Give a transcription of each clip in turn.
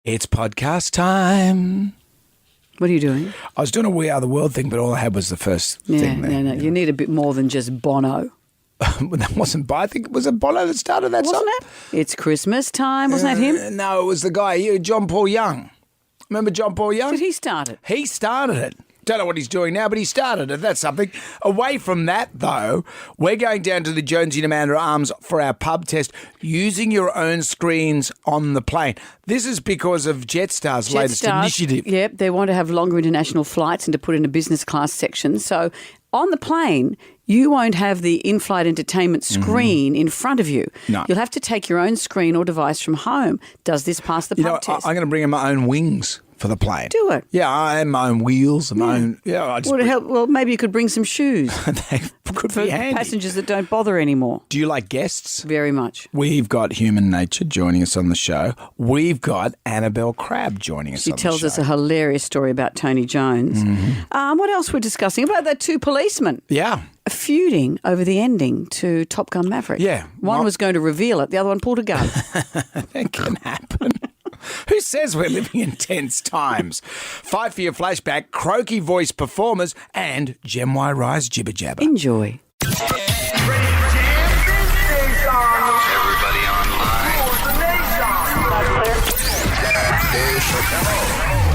It's podcast time. What are you doing? I was doing a We Are the World thing, but all I had was the first thing there. No. You need a bit more than just Bono. That wasn't, I think, was it Bono that started that Wasn't song? it? It's Christmas time. Wasn't that him? No, it was the guy, John Paul Young. Remember John Paul Young? Did he start it? He started it. Don't know what he's doing now, but he started it. That's something. Away from that, though, we're going down to the Jonesy and Amanda Arms for our pub test using your own screens on the plane. This is because of Jetstar's latest initiative. Yep, they want to have longer international flights and to put in a business class section. So on the plane, you won't have the in-flight entertainment screen in front of you. No. You'll have to take your own screen or device from home. Does this pass the pub test? I'm going to bring in my own wings for the plane. Do it. Yeah, I have my own wheels and my own. Yeah, I just. Would it help? Well, maybe you could bring some shoes They could for be handy. passengers that don't bother anymore. Do you like guests? Very much. We've got Human Nature joining us on the show. We've got Annabelle Crabb joining us on the show. She tells us a hilarious story about Tony Jones. What else we're discussing? About the two policemen Yeah. feuding over the ending to Top Gun Maverick. Yeah. One was going to reveal it. The other one pulled a gun. That can happen. Who says we're living in tense times? Fight for your flashback, croaky voice performers, and Gem Y Rise jibber jabber. Enjoy. Everybody online.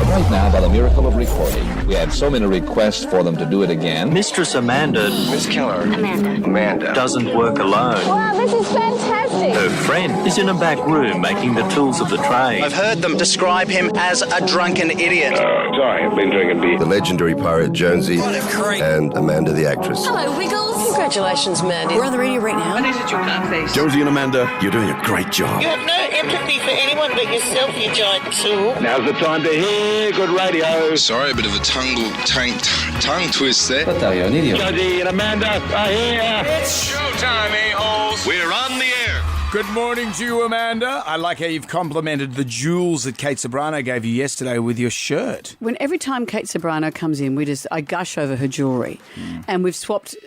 Right now, by the miracle of recording, we have so many requests for them to do it again. Mistress Amanda Miss Keller. Amanda. doesn't work alone. Wow, this is fantastic. Her friend is in a back room making the tools of the trade. I've heard them describe him as a drunken idiot. Sorry, I've been drinking beer. The legendary pirate Jonesy and Amanda the actress. Hello, Wiggles. Congratulations, Mandy. We're on the radio right now. Jonesy and Amanda, you're doing a great job. You have no empathy for anyone but yourself, you giant tool. Now's the time to hear good radio. Sorry, a bit of a tongue twist there. What are you, an idiot? Jonesy and Amanda are here. It's showtime, a-holes. We're on the air. Good morning to you, Amanda. I like how you've complimented the jewels that Kate Sobrano gave you yesterday with your shirt. Every time Kate Sobrano comes in, I gush over her jewellery. And we've swapped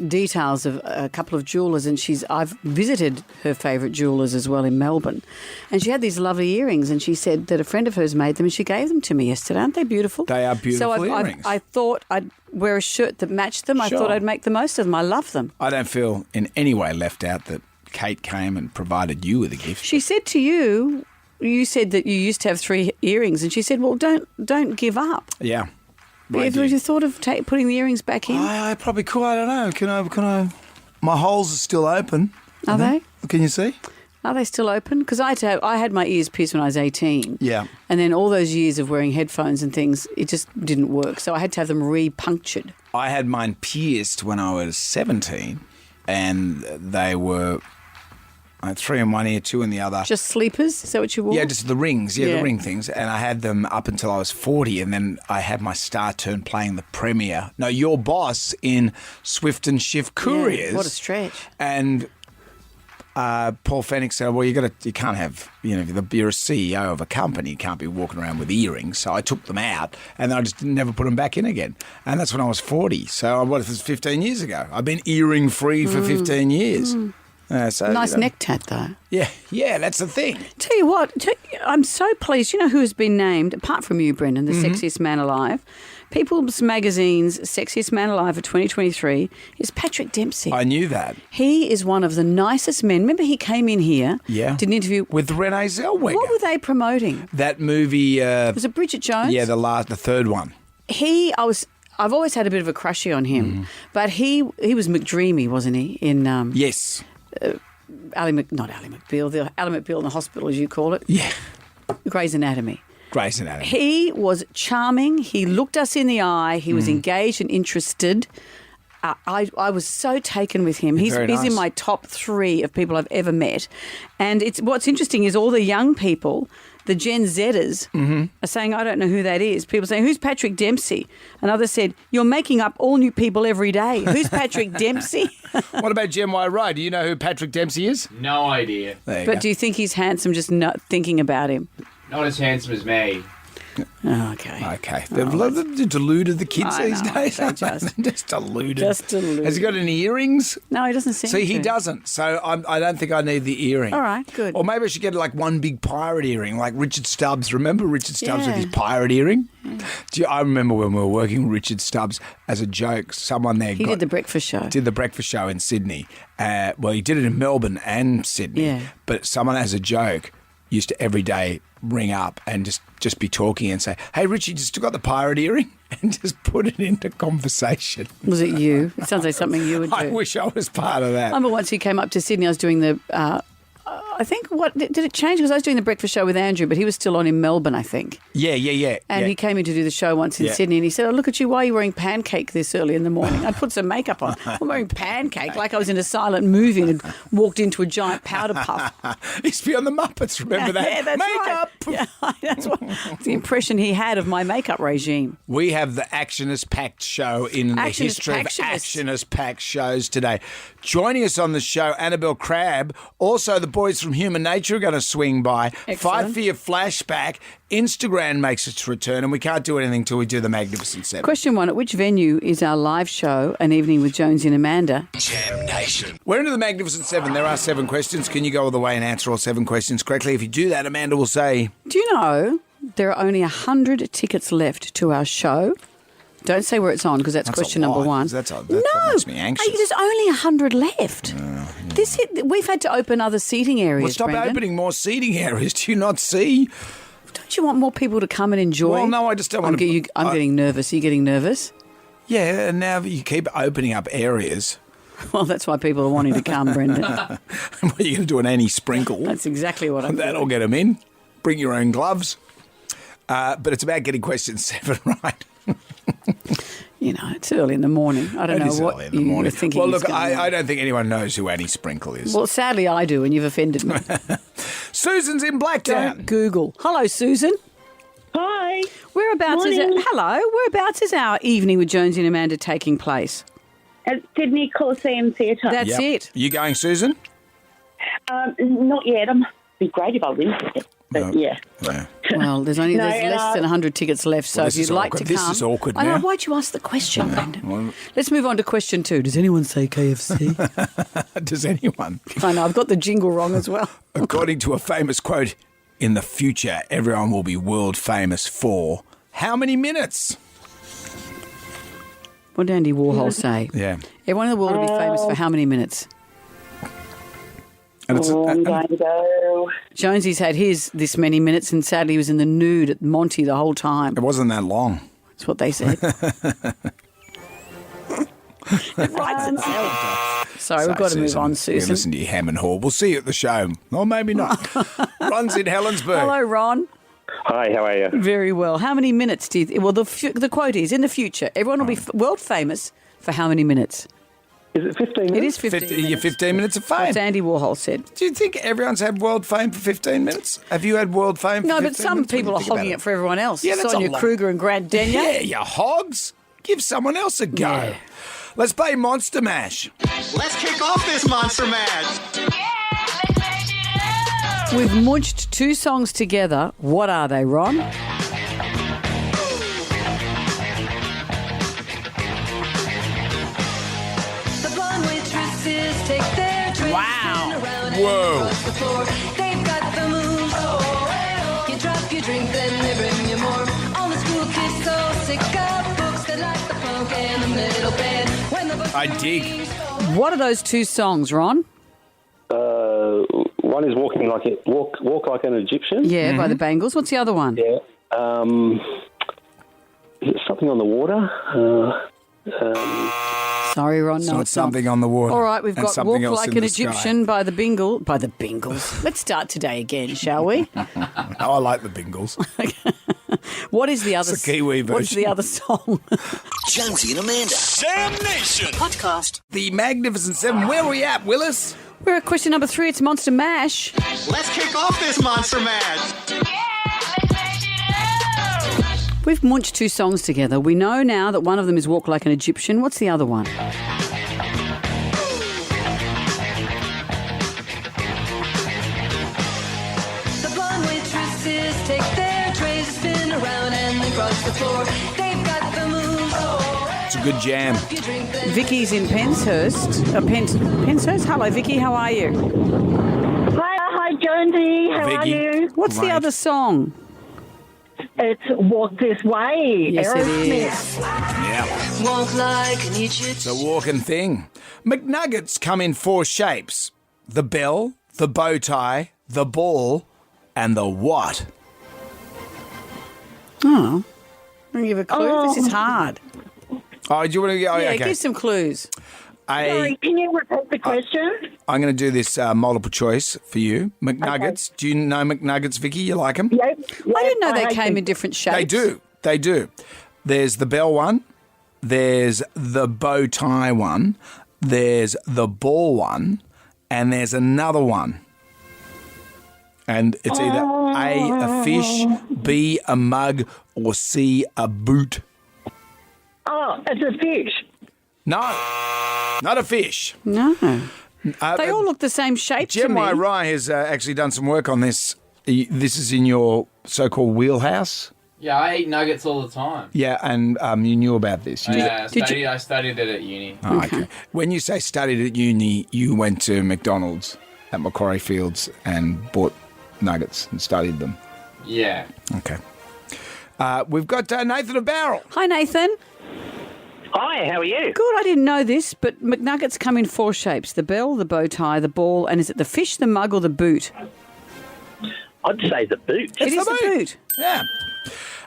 details of a couple of jewellers, and I've visited her favourite jewellers as well in Melbourne. And she had these lovely earrings, and she said that a friend of hers made them, and she gave them to me yesterday. Aren't they beautiful? They are beautiful earrings. I thought I'd wear a shirt that matched them. Sure. I thought I'd make the most of them. I love them. I don't feel in any way left out that Kate came and provided you with a gift. She said to you, you said that you used to have 3 earrings, and she said, well, don't give up. Yeah. Have you thought of putting the earrings back in? I probably could. I don't know. Can I? My holes are still open. Are they? Can you see? Are they still open? Because I had my ears pierced when I was 18. Yeah. And then all those years of wearing headphones and things, it just didn't work. So I had to have them re-punctured. I had mine pierced when I was 17, and they were 3 in one ear, 2 in the other. Just sleepers? Is that what you wore? Yeah, just the rings. Yeah, the ring things. And I had them up until I was 40, and then I had my star turn playing the premiere. No, Your Boss in Swift and Shift Couriers. Yeah, what a stretch. And Paul Fennick said, well, you can't have, you're a CEO of a company, you can't be walking around with earrings. So I took them out, and I just never put them back in again. And that's when I was 40. So what if it's 15 years ago? I've been earring free for 15 years. Nice neck tat, though. Yeah, that's the thing. Tell you what, I'm so pleased. You know who has been named, apart from you, Brendan, the sexiest man alive? People's Magazine's Sexiest Man Alive for 2023 is Patrick Dempsey. I knew that. He is one of the nicest men. Remember he came in here, did an interview. With Renee Zellweger. What were they promoting? That movie. Was it Bridget Jones? Yeah, the third one. I've always had a bit of a crushie on him, but he was McDreamy, wasn't he? In Yes. not Ally McBeal, the Ally McBeal in the hospital, as you call it. Yeah. Grey's Anatomy. Grey's Anatomy. He was charming. He looked us in the eye. He was engaged and interested. I was so taken with him. He's in my top 3 of people I've ever met. And what's interesting is all the young people, the Gen Zers, are saying, I don't know who that is. People saying, who's Patrick Dempsey? And others said, you're making up all new people every day. Who's Patrick Dempsey? What about Gem Y Rai? Do you know who Patrick Dempsey is? No idea. But do you think he's handsome just not thinking about him? Not as handsome as me. Okay. Okay. They've deluded the kids I these know, days. they just deluded. Just deluded. Has he got any earrings? No, he doesn't seem See, he to. doesn't. So I don't think I need the earring. All right, good. Or maybe I should get like one big pirate earring, like Richard Stubbs. Remember Richard Stubbs with Yeah. his pirate earring? I remember when we were working with Richard Stubbs as a joke, someone there He did the breakfast show. Did the breakfast show in Sydney. Well, he did it in Melbourne and Sydney. Yeah. But someone as a joke used to every day ring up and just be talking and say, "Hey, Richie, you still got the pirate earring?" And just put it into conversation. Was it you? It sounds like something you would do. I wish I was part of that. I remember once he came up to Sydney, I was doing the, I think, did it change? Because I was doing the breakfast show with Andrew, but he was still on in Melbourne, I think. Yeah. And he came in to do the show once in Sydney, and he said, "Oh, look at you, why are you wearing pancake this early in the morning?" I put some makeup on. I'm wearing pancake like I was in a silent movie and had walked into a giant powder puff. He used to be on the Muppets, remember that? Yeah, that's Makeup! right. Yeah, that's the impression he had of my makeup regime. We have the Actionist Packed show in the Actionist history of Pactionist. Actionist Packed shows today. Joining us on the show, Annabelle Crabb. Also, the boys from Human Nature are going to swing by. Excellent. 5 for your flashback. Instagram makes its return, and we can't do anything till we do the Magnificent Seven. Question 1, at which venue is our live show, An Evening with Jonesy and Amanda? Jam Nation. We're into the Magnificent Seven. There are 7 questions. Can you go all the way and answer all 7 questions correctly? If you do that, Amanda will say... Do you know there are only 100 tickets left to our show? Don't say where it's on, because that's question number 1. That makes me anxious. Hey, there's only 100 left. We've had to open other seating areas, Well, stop Brendan. opening more seating areas. Do you not see? Don't you want more people to come and enjoy? Well, no, I just don't want to... I'm getting nervous. Are you getting nervous? Yeah, and now you keep opening up areas. Well, that's why people are wanting to come, Brendan. What are you going to do, an anti-sprinkle? That's exactly what I'm doing. That'll get them in. Bring your own gloves. But it's about getting question 7 right. You know, it's early in the morning. I don't know what you were thinking. Well, look, I don't think anyone knows who Annie Sprinkle is. Well, sadly, I do, and you've offended me. Susan's in Blacktown. Don't Google. Hello, Susan. Hi. Whereabouts is our evening with Jonesy and Amanda taking place? At Sydney Coliseum Theatre. That's it. You going, Susan? Not yet. It'd be great if I win. But yeah. Well, there's less than 100 tickets left, so if you'd like to come... This is awkward I now. know, why'd you ask the question, Brendan? Let's move on to question 2. Does anyone say KFC? Does anyone? I know, I've got the jingle wrong as well. According to a famous quote, in the future, everyone will be world famous for how many minutes? What did Andy Warhol say? Yeah. Everyone in the world will be famous for how many minutes? I'm going to go. Jonesy's had his this many minutes, and sadly he was in the nude at Monty the whole time. It wasn't that long. That's what they said. It writes itself. Sorry, we've got to move on, Susan. Listen to your ham and haw. We'll see you at the show. Or maybe not. Ron's in Helensburgh. Hello, Ron. Hi, how are you? Very well. How many minutes do you... Well, the quote is, in the future, everyone will be world famous for how many minutes? Is it 15 minutes? It is 15 minutes. Your 15 minutes of fame. That's Andy Warhol said. Do you think everyone's had world fame for 15 minutes? Have you had world fame for 15 No, minutes? but some What do you people are think about hogging it for everyone else. Yeah, that's Sonia a lot. Kruger and Grant Denyer. Yeah, you hogs. Give someone else a go. Yeah. Let's play Monster Mash. Let's kick off this Monster Mash. We've munched 2 songs together. What are they, Ron? Wow. Whoa. They've got the moves. You drop your drink, then they bring you more. All the school kids so sick of books. They like the punk and the middle band. When the bus I dig. What are those 2 songs, Ron? One is walk like an Egyptian. Yeah, by the Bangles. What's the other one? Yeah. Is it something on the water? Sorry, Ron. So No, it's something on the water. All right, we've and got something Walk else Like in an the sky. Egyptian by the Bingles. Let's start today again, shall we? Oh, I like the Bingles. What is the other? It's the Kiwi version. What's the other song? Jonesy and Amanda. Jam Nation. Podcast. The Magnificent Seven. Where are we at, Willis? We're at question number 3. It's Monster Mash. Let's kick off this Monster Mash. We've munched 2 songs together. We know now that one of them is Walk Like an Egyptian. What's the other one? The blonde waitresses take their trays and spin around the floor. They've got the moves. It's a good jam. You drink then Vicky's in Penshurst. Penshurst? Hello, Vicky. How are you? Hi, Jonesy. How are Vicky. you? What's the other song? It's Walk This Way. Yes, it Aerosmith. is. Yeah. walk like an Egyptian. It's a walking thing. McNuggets come in 4 shapes. The bell, the bow tie, the ball, and the what? Oh. I'll give a clue. This is hard. Oh, do you want to get... Oh, Yeah, okay. give some clues. Sorry, can you repeat the question? I'm going to do this multiple choice for you. McNuggets. Do you know McNuggets, Vicky? You like them? Yep. I didn't know I they came can- in different shapes. They do. They do. There's the bell one. There's the bow tie one. There's the ball one. And there's another one. And it's either A, a fish, B, a mug, or C, a boot. Oh, it's a fish. No, not a fish. No. They all look the same shape to me. Gemini Rye has actually done some work on this. This is in your so-called wheelhouse. Yeah, I eat nuggets all the time. Yeah, and you knew about this. You Yeah, I studied it at uni. Oh, okay. When you say studied at uni, you went to McDonald's at Macquarie Fields and bought nuggets and studied them. Yeah. Okay. We've got Nathan of Barrel. Hi, Nathan. Hi, how are you? Good. I didn't know this, but McNuggets come in 4 shapes: the bell, the bow tie, the ball, and is it the fish, the mug, or the boot? I'd say the boot. It is the boot. Yeah.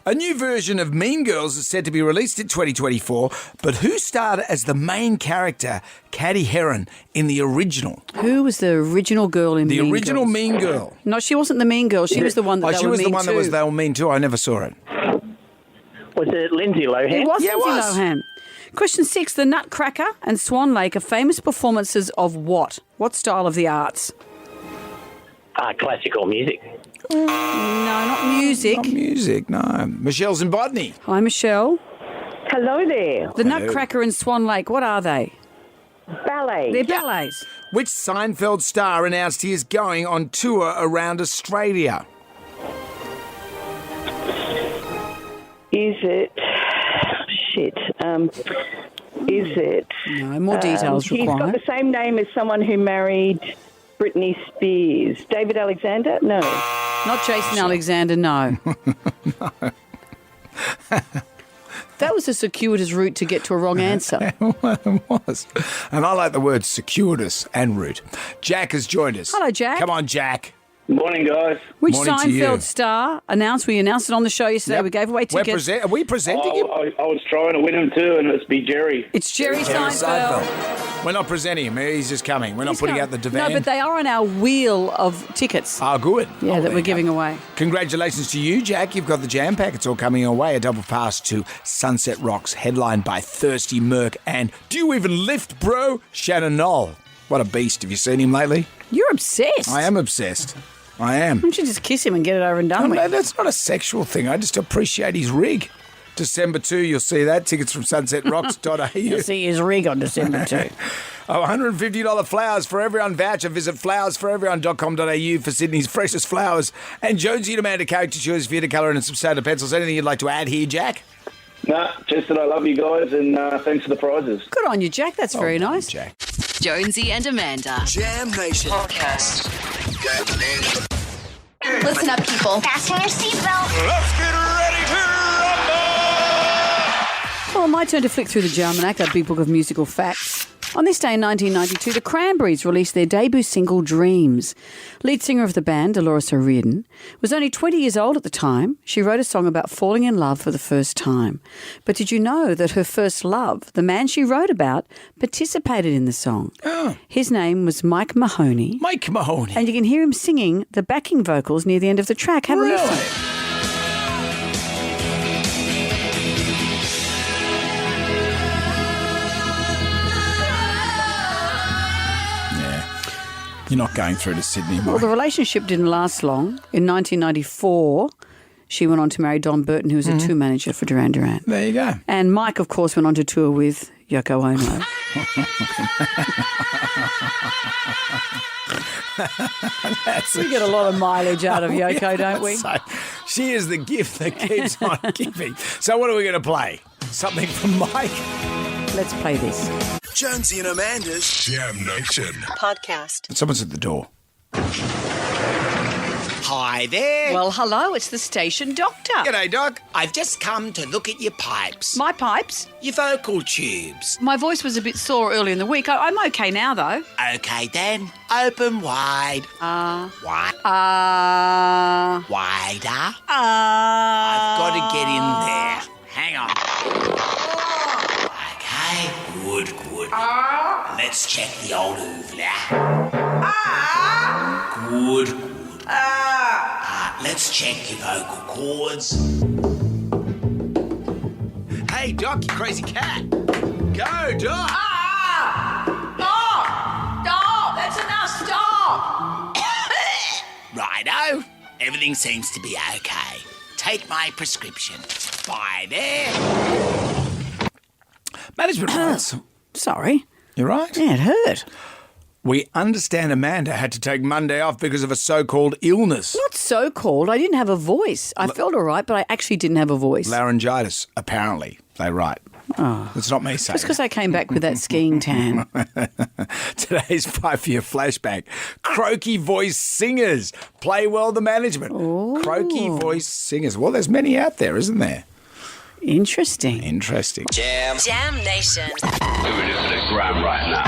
A new version of Mean Girls is said to be released in 2024, but who starred as the main character, Caddy Heron, in the original? Who was the original girl in The Mean original Girls? Mean Girl. No, she wasn't the mean girl. She was the one that she was the one that was they were mean too. I never saw it. Was it Lindsay Lohan? It was Yeah, it Lindsay was. Lohan. Question 6. The Nutcracker and Swan Lake are famous performances of what? What style of the arts? Classical music. No, not music. Not music, no. Michelle's in Botany. Hi, Michelle. Hello there. The Nutcracker and Swan Lake, what are they? Ballet. They're ballets. Which Seinfeld star announced he is going on tour around Australia? Is it... Shit. Is it... No, more details He's got required. the same name as someone who married Britney Spears. David Alexander? No. Not Jason Alexander, no. That was a circuitous route to get to a wrong answer. It was. And I like the words circuitous and route. Jack has joined us. Hello, Jack. Come on, Jack. Morning, guys. Which Morning to you. Seinfeld star announced? We announced it on the show yesterday. Yep. We gave away tickets. Are we presenting him? I was trying to win him too, and it's be Jerry. It's Jerry Seinfeld. We're not presenting him. He's just coming. We're not putting out the divan. No, but they are on our wheel of tickets. Oh, good. Yeah, that we're giving away. Congratulations to you, Jack. You've got the jam pack. It's all coming your way. A double pass to Sunset Rocks, headlined by Thirsty Merc and Do You Even Lift, Bro? Shannon Knoll. What a beast. Have you seen him lately? You're obsessed. I am obsessed. I am. Why don't you just kiss him and get it over and done with? No, that's not a sexual thing. I just appreciate his rig. December 2, you'll see that. Tickets from sunsetrocks.au. You'll see his rig on December 2. $150 Flowers for Everyone voucher. Visit flowersforeveryone.com.au for Sydney's freshest flowers. And Jonesy and Amanda caricatures for you to colour in and some soda pencils. Anything you'd like to add here, Jack? Nah, just that I love you guys, and thanks for the prizes. Good on you, Jack. That's very nice. Jack. Jonesy and Amanda. Jam Nation Podcast. Listen up, people. Fasten your seatbelt. Let's get ready to rumble! Well, my turn to flick through the Jarmanac, that big book of musical facts. On this day in 1992, the Cranberries released their debut single, Dreams. Lead singer of the band, Dolores O'Riordan, was only 20 years old at the time. She wrote a song about falling in love for the first time. But did you know that her first love, the man she wrote about, participated in the song? Oh. His name was Mike Mahoney. Mike Mahoney. And you can hear him singing the backing vocals near the end of the track. Have a listen. You're not going through to Sydney, Mike. Well, the relationship didn't last long. In 1994, she went on to marry Don Burton, who was a tour manager for Duran Duran. There you go. And Mike, of course, went on to tour with Yoko Ono. We get a lot of mileage out of Yoko, don't we? So, she is the gift that keeps on giving. So what are we going to play? Something from Mike? Let's play this. Jonesy and Amanda's Jam Nation Podcast. Someone's at the door. Hi there. Well, hello, it's the station doctor. G'day, Doc. I've just come to look at your pipes. My pipes? Your vocal tubes. My voice was a bit sore early in the week. I'm okay now, though. Okay, then. Open wide. Wide. Wider. I've got to get in there. Hang on. Okay, good. Let's check the old Hoover now. Good. Let's check your vocal cords. Hey, Doc, you crazy cat. Go, Doc. Stop! That's enough, stop! Righto. Everything seems to be okay. Take my prescription. Bye there. Management rights. Sorry. You're right. Yeah, it hurt. We understand Amanda had to take Monday off because of a so-called illness. Not so-called. I didn't have a voice. I felt all right, but I actually didn't have a voice. Laryngitis, apparently. They write. Oh. It's not me saying Just because I came back with that skiing tan. Today's 5 year flashback. Croaky voice singers. Play well the management. Ooh. Croaky voice singers. Well, there's many out there, isn't there? Interesting. Jam Nation. Doing it for the gram right now.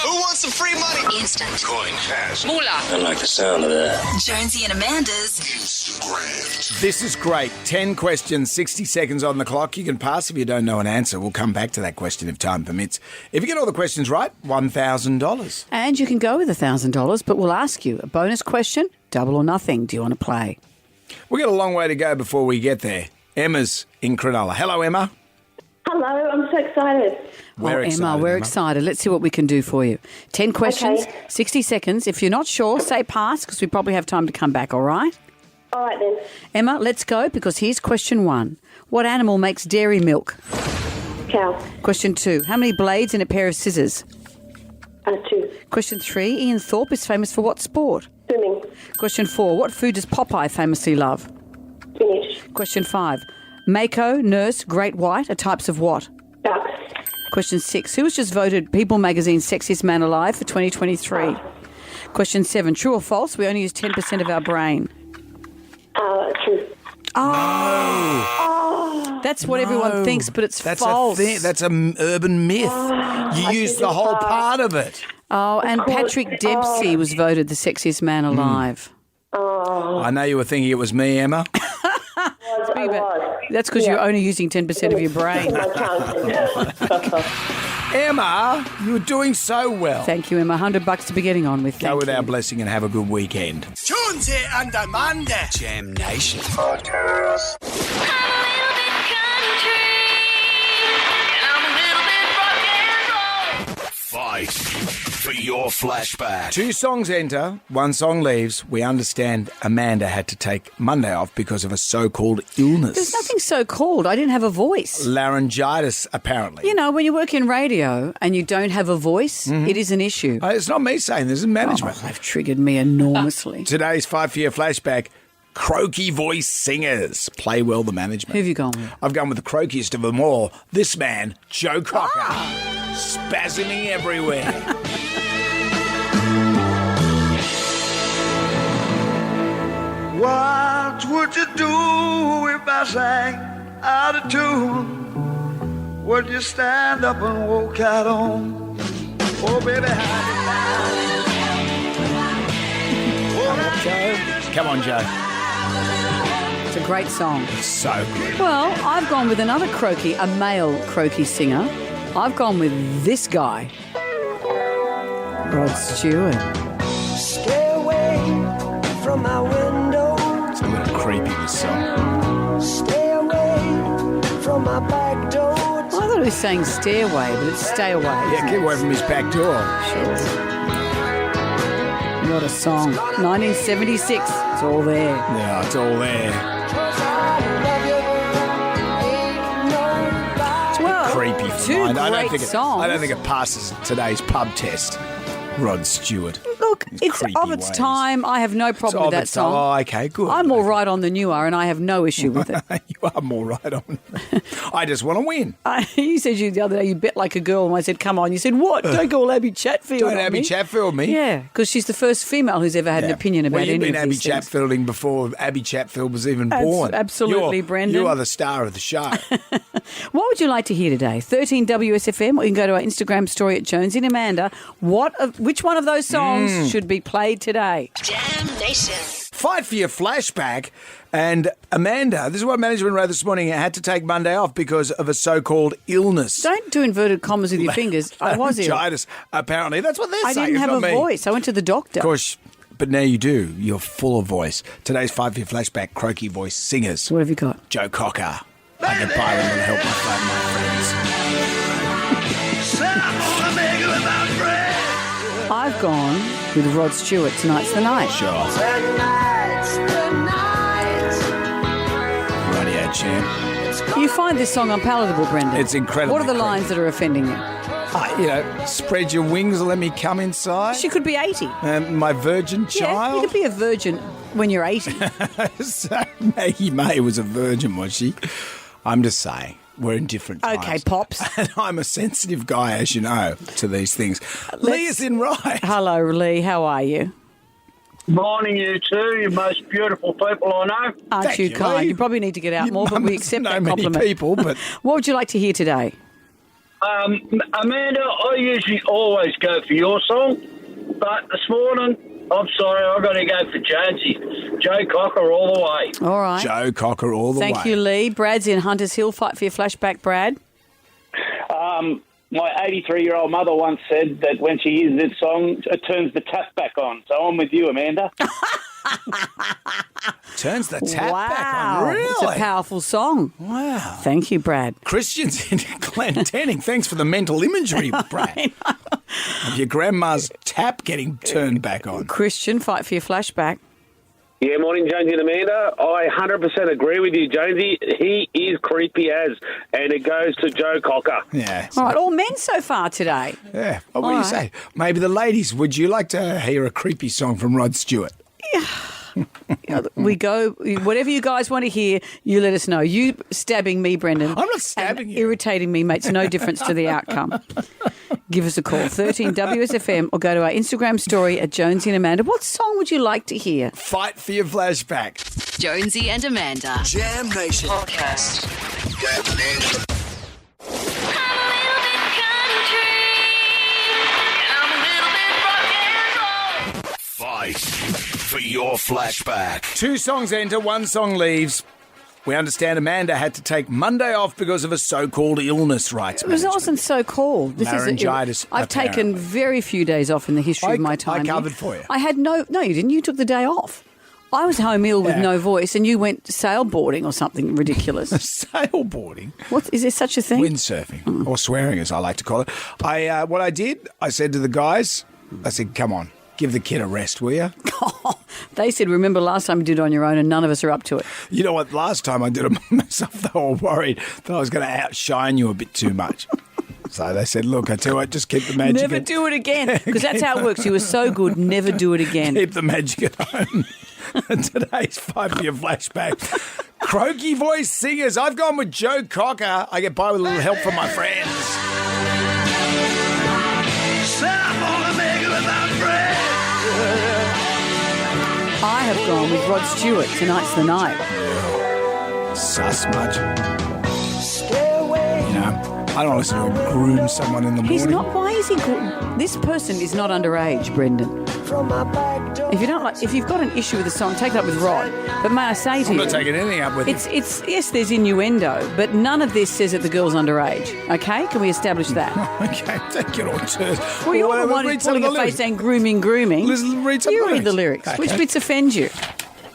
Who wants some free money? Instant. Coin cash. Moolah. I like the sound of that. Jonesy and Amanda's Instagram. This is great. 10 questions, 60 seconds on the clock. You can pass if you don't know an answer. We'll come back to that question if time permits. If you get all the questions right, $1,000. And you can go with $1,000, but we'll ask you a bonus question, double or nothing. Do you want to play? We've got a long way to go before we get there. Emma's in Cronulla. Hello, Emma. Hello, I'm so excited. We're excited, We're Emma. excited. Let's see what we can do for you. 10 questions, Okay. 60 seconds. If you're not sure, say pass because we probably have time to come back, all right? All right then. Emma, let's go because here's question 1. What animal makes dairy milk? Cow. Question 2. How many blades in a pair of scissors? 2. Question 3. Ian Thorpe is famous for what sport? Swimming. Question 4. What food does Popeye famously love? Spinach. Question 5. Mako, nurse, great white are types of what? Ducks. Question 6. Who was just voted People Magazine's Sexiest Man Alive for 2023? Question 7. True or false? We only use 10% of our brain. True. That's what everyone thinks, but it's false. That's an urban myth. You use the whole part of it. Oh, and Patrick Dempsey was voted the sexiest man alive. I know you were thinking it was me, Emma. That's because you're only using 10% of your brain. Emma, you were doing so well. Thank you, Emma. $100 to be getting on with. Go with our blessing and have a good weekend. Jonesy and Amanda. Jam Nation Podcast. Fight for your flashback. 2 songs enter, 1 song leaves. We understand Amanda had to take Monday off because of a so-called illness. There's nothing so-called. I didn't have a voice. Laryngitis, apparently. You know, when you work in radio and you don't have a voice, it is an issue. It's not me saying this, is management. Oh, they've triggered me enormously. Today's 5 year flashback. Croaky voice singers. Play well the management. Who have you gone with? I've gone with the croakiest of them all. This man, Joe Cocker. Spasming everywhere. What would you do if I sang out of tune? Would you stand up and walk out on? Oh, baby, Come on, Joe. It's a great song. It's so good. Well, I've gone with another croaky, a male croaky singer. I've gone with this guy, Rod Stewart. Stay away from my window. It's a little creepy, this song. Stay away from my back door. I thought he was saying stairway, but it's stay away. Yeah, get away from his back door. Sure. What a song. 1976. It's all there. Yeah, it's all there. Well, Creepy. Two mind. great songs. I don't think it passes today's pub test. Rod Stewart. Look, His it's creepy of its ways. time. I have no problem with that song. Oh, okay, good. I'm more right on than you are, and I have no issue with it. You are more right on. I just want to win. You said the other day you bet like a girl, and I said, come on. You said, what? Don't call Abby Chatfield Don't on Abby me. Chatfield me. Yeah, because she's the first female who's ever had an opinion about any of these Well, you've been Abby things. Chatfielding before Abby Chatfield was even born. Absolutely, Brendan. You are the star of the show. What would you like to hear today? 13 WSFM, or you can go to our Instagram story at Jonesy and Amanda. Which one of those songs should be played today? Jam Nation. Fight for your flashback. And Amanda, this is what management wrote this morning. I had to take Monday off because of a so-called illness. Don't do inverted commas with your fingers. I was ill. Laryngitis, apparently. That's what they're I saying. didn't have It's a not me. voice. I went to the doctor. Of course, but now you do. You're full of voice. Today's Fight for your flashback croaky voice singers. What have you got? Joe Cocker. I can buy them and help my friends. I've gone with Rod Stewart. Tonight's the night. Sure. Radio champ. You find this song unpalatable, Brendan. It's incredible. What are the lines that are offending you? Spread your wings and let me come inside. She could be 80. My virgin Yeah, child. you could be a virgin when you're 80. So Maggie May was a virgin, was she? I'm just saying. We're in different times. Okay, Pops. And I'm a sensitive guy, as you know, to these things. Lee is in right. Hello, Lee. How are you? Morning, you two. You most beautiful people I know. Aren't Thank you you, kind? Lee. You probably need to get out more, but we accept that many compliment. people, but What would you like to hear today? Amanda, I usually always go for your song, but this morning, I'm sorry, I've got to go for Jonesy. Joe Cocker all the way. All right. Joe Cocker all the way. Thank you, Lee. Brad's in Hunters Hill. Fight for your flashback, Brad. My 83-year-old mother once said that when she hears this song, it turns the tap back on. So I'm with you, Amanda. Turns the tap wow. back on. Really? It's a powerful song. Wow. Thank you, Brad. Christian's in Glendenning. Thanks for the mental imagery, Brad. Of your grandma's tap getting turned back on. Christian, fight for your flashback. Yeah, morning, Jonesy and Amanda. I 100% agree with you, Jonesy. He is creepy as, and it goes to Joe Cocker. Yeah. All right, all men so far today. Yeah. What do you say? Maybe the ladies, would you like to hear a creepy song from Rod Stewart? We go, whatever you guys want to hear, you let us know. You stabbing me, Brendan. I'm not stabbing you. Irritating me makes no difference to the outcome. Give us a call, 13 WSFM, or go to our Instagram story at Jonesy and Amanda. What song would you like to hear? Fight for your flashback. Jonesy and Amanda. Jam Nation Podcast. Jam Nation. Fight for your flashback. 2 songs enter, 1 song leaves. We understand Amanda had to take Monday off because of a so-called illness, writes It wasn't so called. Laryngitis, I've taken very few days off in the history of my time. I covered for you. I had no, you didn't. You took the day off. I was home ill with no voice, and you went sailboarding or something ridiculous. Sailboarding? What is there such a thing? Windsurfing, or swearing, as I like to call it. What I did, I said to the guys, I said, "Come on, give the kid a rest, will you?" They said, "Remember last time you did it on your own, and none of us are up to it." You know what? Last time I did it myself, they were worried that I was going to outshine you a bit too much. So they said, "Look, I tell you what, just keep the magic. Never do it again, because that's how it works. You were so good, never do it again. Keep the magic at home." And today's 5 for your flashback. Croaky voice singers. I've gone with Joe Cocker. I get by with a little help from my friends. I have gone with Rod Stewart. Tonight's the night. Sus much. You know, I don't listen to him groom someone in the morning. He's not. Why is he good? This person is not underage, Brendan. If you don't like, if you've got an issue with the song, take it up with Rod. But may I say to I'm you, not taking anything up with him. It's yes, there's innuendo, but none of this says that the girl's underage. Okay, can we establish that? Okay, take it all turns. Well, you're the one who's pulling a face saying grooming. Listen, read some You lyrics. read the lyrics. Okay. Which bits offend you?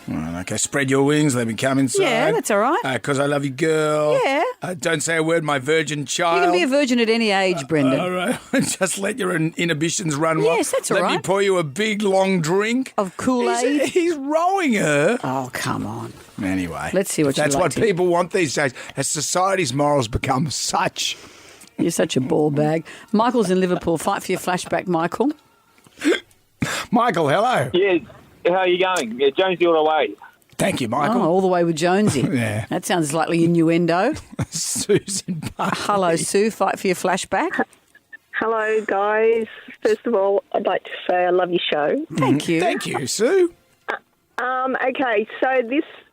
Okay, spread your wings, let me come inside. Yeah, that's all right. Because I love you, girl. Yeah. Don't say a word, my virgin child. You can be a virgin at any age, Brendan. All right. Just let your inhibitions run wild. Yes, that's all Let me right. pour you a big, long drink. Of Kool-Aid? He's rowing her. Oh, come on. Anyway. Let's see what you That's like what to- people want these days. As society's morals become such You're such a ball bag. Michael's in Liverpool. Fight for your flashback, Michael. Michael, hello. Yeah, how are you going? Yeah, Jonesy all the way. Thank you, Michael. Oh, all the way with Jonesy. Yeah. That sounds slightly innuendo. Susan Buckley. Hello, Sue. Fight for your flashback. Hello, guys. First of all, I'd like to say I love your show. Thank you. Thank you, Sue. Okay, so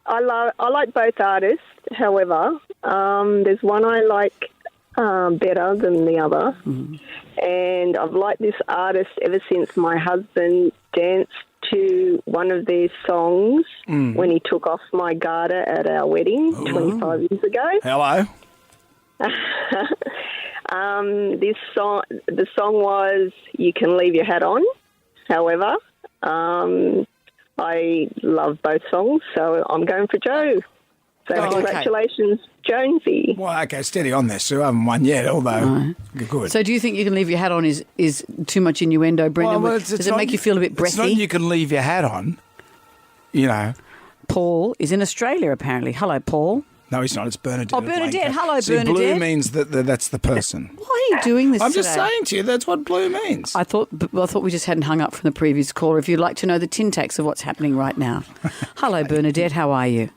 I like both artists. However, there's one I like better than the other, and I've liked this artist ever since my husband danced to one of their songs when he took off my garter at our wedding 25 years ago. Hello. The song was "You Can Leave Your Hat On." However, I love both songs, so I'm going for Joe. So congratulations, Jonesy. Well, okay, steady on there, Sue. I haven't won yet, although good. So do you think You Can Leave Your Hat On is too much innuendo, Brendan? Well, Does it make you feel a bit breathy? It's not You Can Leave Your Hat On, you know. Paul is in Australia, apparently. Hello, Paul. No, he's not. It's Bernadette. Oh, Bernadette. Hello, See, Bernadette. blue means that's the person. Why are you doing this I'm today? just saying to you, that's what blue means. I thought we just hadn't hung up from the previous caller. If you'd like to know the tin tacks of what's happening right now. Hello, Bernadette. How are you?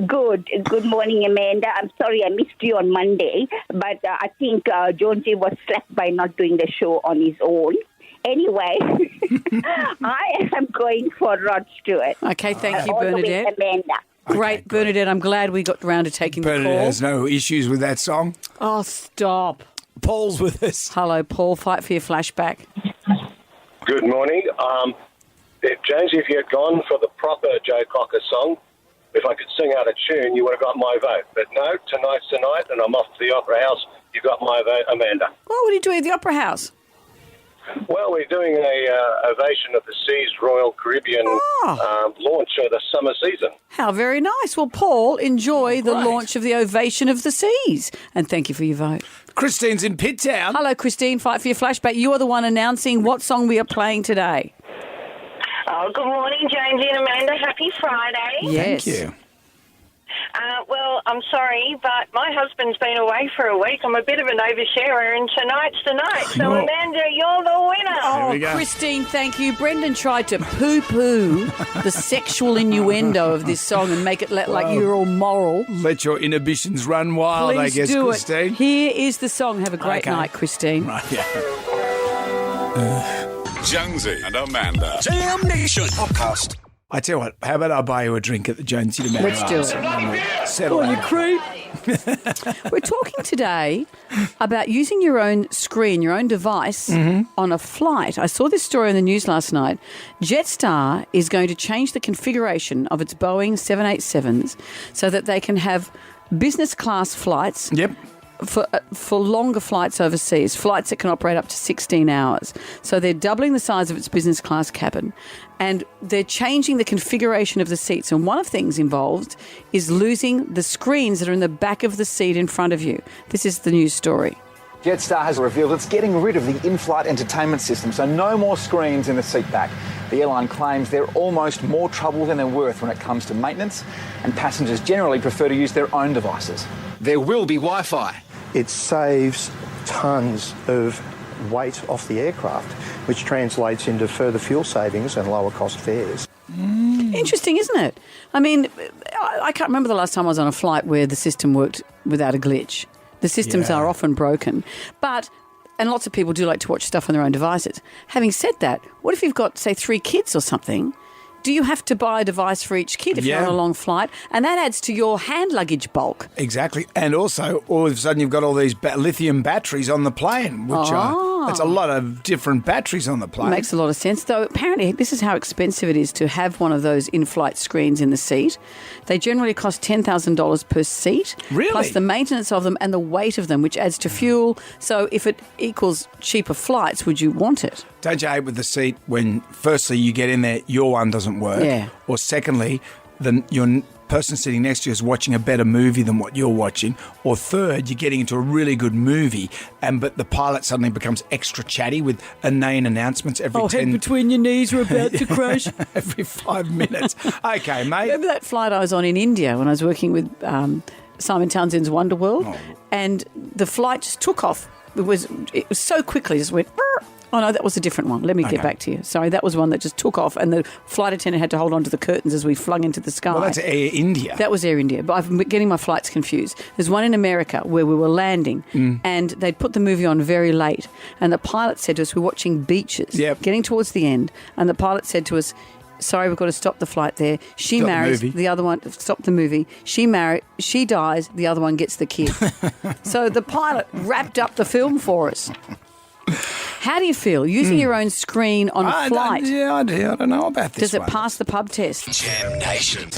Good. Good morning, Amanda. I'm sorry I missed you on Monday, but I think Jonesy was slapped by not doing the show on his own. Anyway, I am going for Rod Stewart. Okay, thank you, All the way, Bernadette. Amanda. Great, Bernadette. I'm glad we got round to taking the call. Bernadette has no issues with that song. Oh, stop. Paul's with us. Hello, Paul. Fight for your flashback. Good morning. Jonesy, if you had gone for the proper Joe Cocker song, if I could sing out a tune, you would have got my vote. But no, tonight's tonight, and I'm off to the Opera House. You got my vote, Amanda. What were you doing at the Opera House? Well, we're doing a Ovation of the Seas Royal Caribbean launch of the summer season. How very nice. Well, Paul, enjoy the launch of the Ovation of the Seas. And thank you for your vote. Christine's in Pitttown. Hello, Christine. Fight for your flashback. You are the one announcing what song we are playing today. Oh, good morning, Jonesy and Amanda. Happy Friday. Yes. Thank you. Well, I'm sorry, but my husband's been away for a week. I'm a bit of an oversharer, and tonight's the night. So, Amanda, you're the winner. Oh, Christine, thank you. Brendan tried to poo-poo the sexual innuendo of this song and make it like you're all moral. Let your inhibitions run wild, Please I guess, do Christine. it. Here is the song. Have a great night, Christine. Right, yeah. Jonesy and Amanda. Jam Nation Podcast. I tell you what, how about I buy you a drink at the Jonesy and Amanda? Let's do it. Settle you down. creep. We're talking today about using your own screen, your own device on a flight. I saw this story on the news last night. Jetstar is going to change the configuration of its Boeing 787s so that they can have business class flights. Yep. For longer flights overseas, flights that can operate up to 16 hours. So they're doubling the size of its business class cabin and they're changing the configuration of the seats. And one of the things involved is losing the screens that are in the back of the seat in front of you. This is the news story. Jetstar has revealed it's getting rid of the in-flight entertainment system, so no more screens in the seat back. The airline claims they're almost more trouble than they're worth when it comes to maintenance, and passengers generally prefer to use their own devices. There will be Wi-Fi. It saves tons of weight off the aircraft, which translates into further fuel savings and lower cost fares. Interesting, isn't it? I mean, I can't remember the last time I was on a flight where the system worked without a glitch. The systems are often broken, and lots of people do like to watch stuff on their own devices. Having said that, what if you've got, say, 3 kids or something? Do you have to buy a device for each kid if you're on a long flight? And that adds to your hand luggage bulk. Exactly. And also, all of a sudden, you've got all these lithium batteries on the plane, which that's a lot of different batteries on the plane. Makes a lot of sense. Though apparently this is how expensive it is to have one of those in-flight screens in the seat. They generally cost $10,000 per seat. Really? Plus the maintenance of them and the weight of them, which adds to fuel. So if it equals cheaper flights, would you want it? Don't you hate with the seat when, firstly, you get in there, your one doesn't work? Yeah. Or secondly, your person sitting next to you is watching a better movie than what you're watching. Or third, you're getting into a really good movie, but the pilot suddenly becomes extra chatty with inane announcements every 10... head between your knees, we're about to crash. Every 5 minutes. Okay, mate. Remember that flight I was on in India when I was working with Simon Townsend's Wonderworld, and the flight just took off. It was so quickly, just went. Oh, no, that was a different one. Let me get back to you. Sorry, that was one that just took off and the flight attendant had to hold on to the curtains as we flung into the sky. Well, that's Air India. That was Air India, but I'm getting my flights confused. There's one in America where we were landing and they'd put the movie on very late and the pilot said to us, we're watching Beaches, getting towards the end, and the pilot said to us, sorry, we've got to stop the flight there. She marries, the other one, stop the movie. She dies, the other one gets the kid. So the pilot wrapped up the film for us. How do you feel using your own screen on a flight? I don't know about this. Does it pass the pub test? Jam Nation.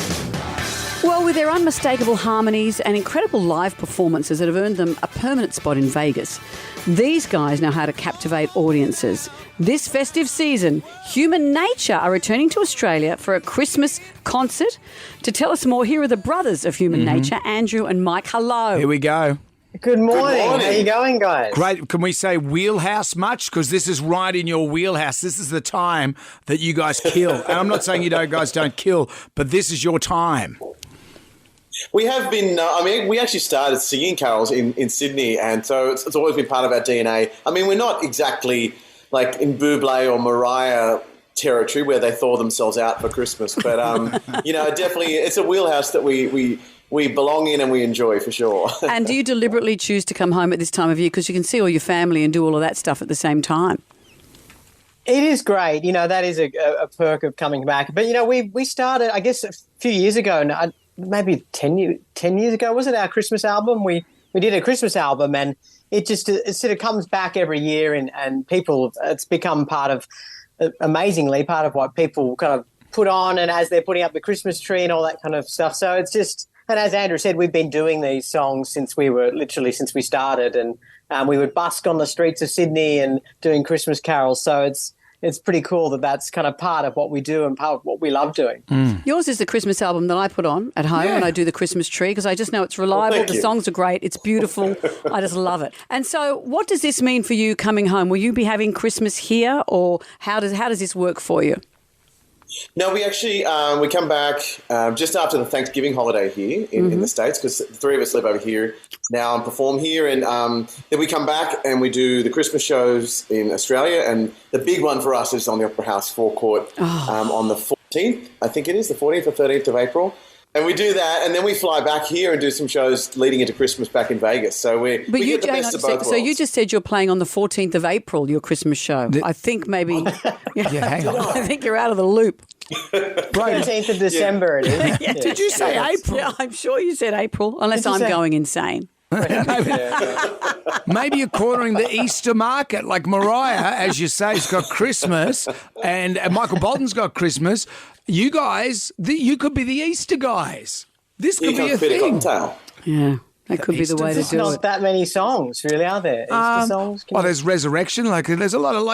Well, with their unmistakable harmonies and incredible live performances that have earned them a permanent spot in Vegas, these guys know how to captivate audiences. This festive season, Human Nature are returning to Australia for a Christmas concert. To tell us more, here are the brothers of Human Nature, Andrew and Mike. Hello. Here we go. Good morning. How you going, guys? Great. Can we say wheelhouse much? Because this is right in your wheelhouse. This is the time that you guys kill. And I'm not saying guys don't kill, but this is your time. We have been, we actually started singing carols in Sydney, and so it's always been part of our DNA. I mean, we're not exactly like in Bublé or Mariah territory where they thaw themselves out for Christmas, but, definitely it's a wheelhouse that we belong in and we enjoy for sure. And do you deliberately choose to come home at this time of year because you can see all your family and do all of that stuff at the same time? It is great. That is a perk of coming back. But, we started, I guess, a few years ago, maybe 10 years ago, was it our Christmas album? We did a Christmas album and it sort of comes back every year and people, it's become amazingly part of what people kind of put on and as they're putting up the Christmas tree and all that kind of stuff. So it's just... And as Andrew said, we've been doing these songs since we started, and we would busk on the streets of Sydney and doing Christmas carols. So it's pretty cool that's kind of part of what we do and part of what we love doing. Yours is the Christmas album that I put on at home when I do the Christmas tree because I just know it's reliable. The songs are great. It's beautiful. I just love it. And so what does this mean for you coming home? Will you be having Christmas here or how does this work for you? No, we actually we come back just after the Thanksgiving holiday here in the States because the three of us live over here now and perform here. And then we come back and we do the Christmas shows in Australia. And the big one for us is on the Opera House forecourt on the 14th, I think it is, the 14th or 13th of April. And we do that, and then we fly back here and do some shows leading into Christmas back in Vegas. So we get the best of both worlds. So you just said you're playing on the 14th of April, your Christmas show. I think maybe... hang on. I think you're out of the loop. 13th of December it is. Did you say April? Yeah, I'm sure you said April, unless I'm going insane. Maybe you're cornering the Easter market, like Mariah, as you say, has got Christmas, and Michael Bolton's got Christmas. You guys, you could be the Easter guys. This could be a thing. Yeah, that could be the way to do it. There's not that many songs, really, are there? Easter songs? Well, there's Resurrection. There's a lot of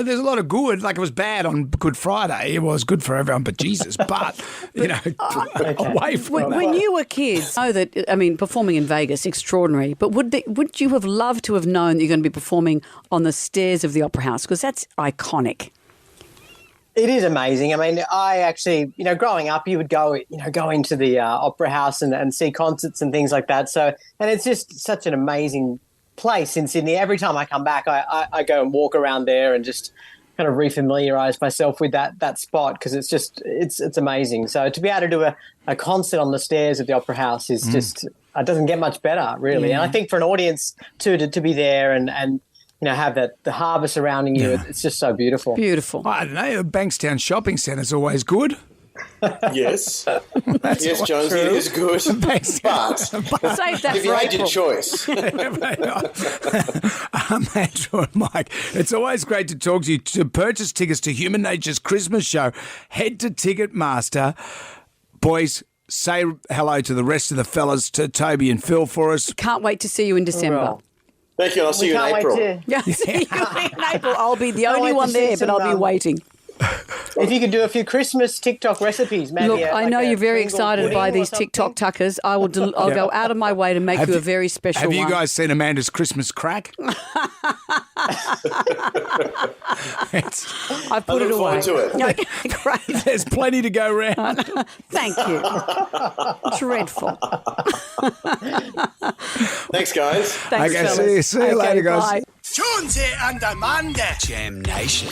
there's a lot of good. Like it was bad on Good Friday. It was good for everyone but Jesus. But away from that. When you were kids, performing in Vegas, extraordinary. But would you have loved to have known that you're going to be performing on the stairs of the Opera House? Because that's iconic. It is amazing. I mean, I actually, growing up, you would go into the Opera House and see concerts and things like that. So, and it's just such an amazing place in Sydney. Every time I come back, I go and walk around there and just kind of refamiliarise myself with that spot because it's just, it's amazing. So to be able to do a concert on the stairs of the Opera House is just, it doesn't get much better, really. Yeah. And I think for an audience to be there and have the harbour surrounding you. It's just so beautiful. Beautiful. I don't know. Bankstown Shopping Centre is always good. Yes. Yes, Jonesy, it is good. But save that if you had your choice. Andrew and Mike, it's always great to talk to you. To purchase tickets to Human Nature's Christmas show, head to Ticketmaster. Boys, say hello to the rest of the fellas, to Toby and Phil for us. Can't wait to see you in December. Right. Thank you, and I'll see you in April. See you in April. I'll be the only one there, but I'll be waiting. If you could do a few Christmas TikTok recipes, maybe. Look, I know you're very excited by these TikTok tuckers. I'll go out of my way to make you a very special one. Have you guys seen Amanda's Christmas crack? I put it away. Look forward to it. Okay, great. There's plenty to go around. Thank you. Dreadful. Thanks, guys. Thanks, Okay, fellas. see you later, guys. Bye. Jonesy and Amanda. Jam Nation.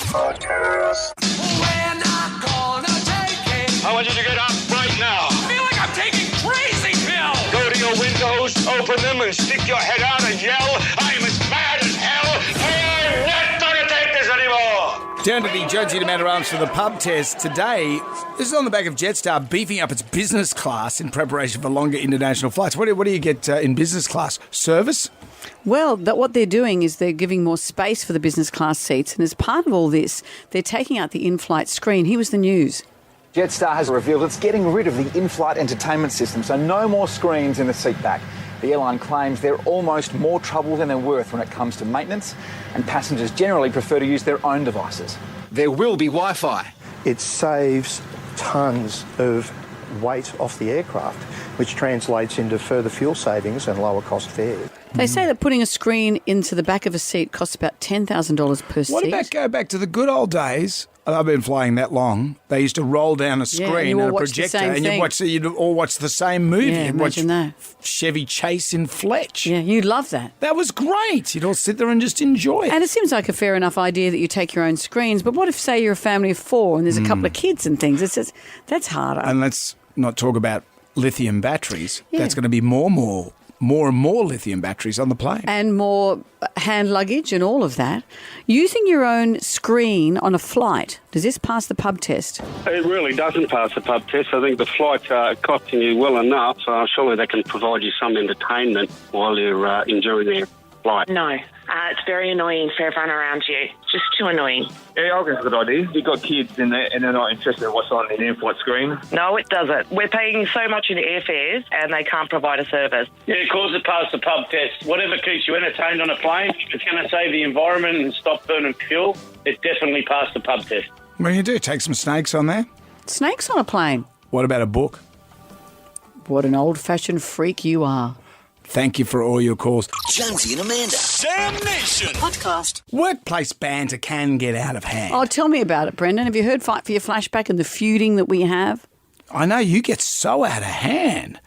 I want you to get up right now. I feel like I'm taking crazy pills. Go to your windows, open them, and stick your head out and yell, I'm as mad as hell. I'm not going to take this anymore. Down to the Jonesy and Amanda Arms for the pub test today. This is on the back of Jetstar beefing up its business class in preparation for longer international flights. What do you get in business class? Service? Well, what they're doing is they're giving more space for the business class seats, and as part of all this, they're taking out the in-flight screen. Here was the news. Jetstar has revealed it's getting rid of the in-flight entertainment system, so no more screens in the seat back. The airline claims they're almost more trouble than they're worth when it comes to maintenance, and passengers generally prefer to use their own devices. There will be Wi-Fi. It saves tons of weight off the aircraft, which translates into further fuel savings and lower cost fares. They say that putting a screen into the back of a seat costs about $10,000 per seat. What about go back to the good old days? I've been flying that long. They used to roll down a screen and a projector, and you'd all watch the same movie. Yeah, imagine that. Chevy Chase in Fletch. Yeah, you love that. That was great. You'd all sit there and just enjoy it. And it seems like a fair enough idea that you take your own screens, but what if, say, you're a family of 4 and there's a couple of kids and things? It's just, that's harder. And let's not talk about lithium batteries. Yeah. That's going to be more and more lithium batteries on the plane. And more hand luggage and all of that. Using your own screen on a flight, does this pass the pub test? It really doesn't pass the pub test. I think the flight's costing you well enough. Surely they can provide you some entertainment while you're enjoying their flight. No. It's very annoying for everyone around you. Just too annoying. Yeah, I think it's a good idea. You've got kids in there and they're not interested in what's on the in-flight screen. No, it doesn't. We're paying so much in airfares and they can't provide a service. Yeah, of course it passed the pub test. Whatever keeps you entertained on a plane, if it's going to save the environment and stop burning fuel, it definitely passed the pub test. What do you do? Take some snakes on there? Snakes on a plane? What about a book? What an old-fashioned freak you are. Thank you for all your calls. Jonesy and Amanda. Sam Nation. Podcast. Workplace banter can get out of hand. Oh, tell me about it, Brendan. Have you heard Fight for Your Flashback and the feuding that we have? I know you get so out of hand.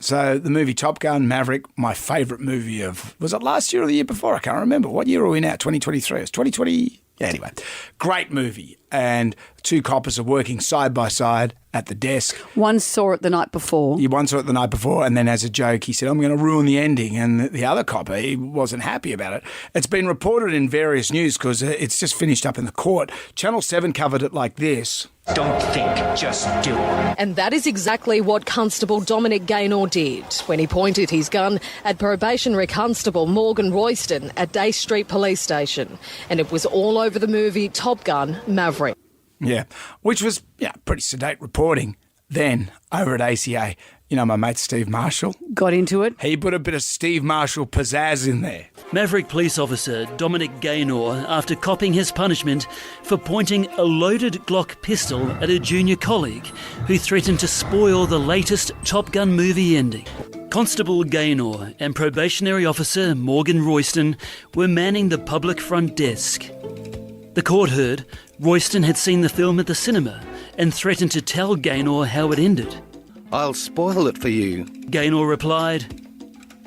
So the movie Top Gun, Maverick, my favourite movie of, was it last year or the year before? I can't remember. What year are we now? 2023. It's 2020. Yeah, anyway, great movie. And 2 coppers are working side by side at the desk. One saw it the night before. One saw it the night before, and then as a joke, he said, I'm going to ruin the ending. And the other copper, he wasn't happy about it. It's been reported in various news because it's just finished up in the court. Channel 7 covered it like this. Don't think, just do. And that is exactly what Constable Dominic Gaynor did when he pointed his gun at probationary Constable Morgan Royston at Day Street Police Station. And it was all over the movie Top Gun, Maverick. Yeah, which was pretty sedate reporting. Then, over at ACA, you know my mate Steve Marshall? Got into it. He put a bit of Steve Marshall pizzazz in there. Maverick police officer Dominic Gaynor, after copping his punishment for pointing a loaded Glock pistol at a junior colleague who threatened to spoil the latest Top Gun movie ending. Constable Gaynor and probationary officer Morgan Royston were manning the public front desk. The court heard Royston had seen the film at the cinema and threatened to tell Gaynor how it ended. I'll spoil it for you. Gaynor replied,